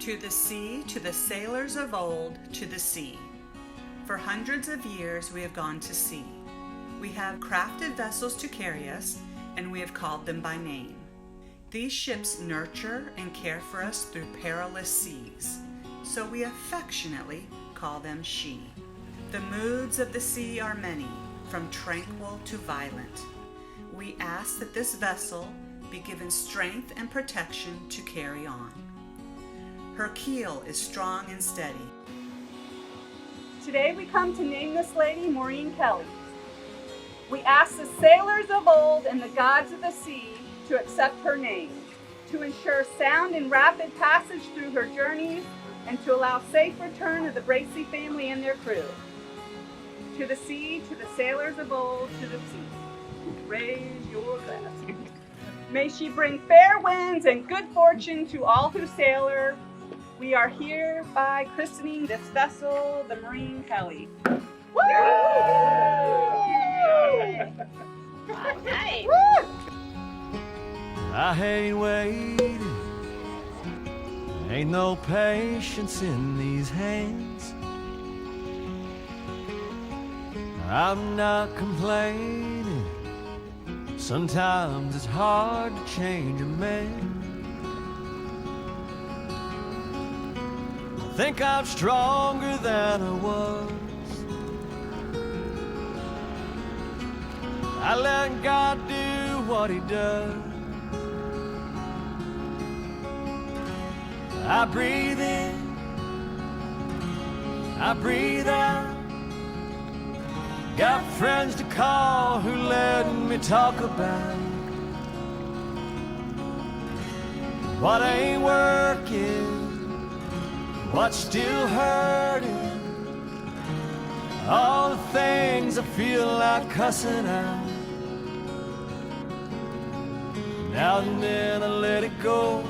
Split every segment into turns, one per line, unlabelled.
To the sea, to the sailors of old, to the sea. For hundreds of years we have gone to sea. We have crafted vessels to carry us, and we have called them by name. These ships nurture and care for us through perilous seas, so we affectionately call them she. The moods of the sea are many, from tranquil to violent. We ask that this vessel be given strength and protection to carry on. Her keel is strong and steady.
Today we come to name this lady Maureen Kelly. We ask the sailors of old and the gods of the sea to accept her name, to ensure sound and rapid passage through her journeys, and to allow safe return of the Bracy family and their crew. To the sea, to the sailors of old, to the sea. Raise your glass. May she bring fair winds and good fortune to all who sail her. We are hereby christening this vessel the Maureen Kelly. Woo!
Nice.
I hate waiting, ain't no patience in these hands. I'm not complaining, sometimes it's hard to change a man. I think I'm stronger than I was. I let God do what He does. I breathe in, I breathe out. Got friends to call who let me talk about what ain't working, what's still hurting, all the things I feel like cussing out. Now and then I let it go,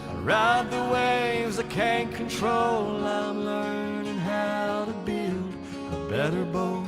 I ride the waves I can't control. I'm learning how to build a better boat.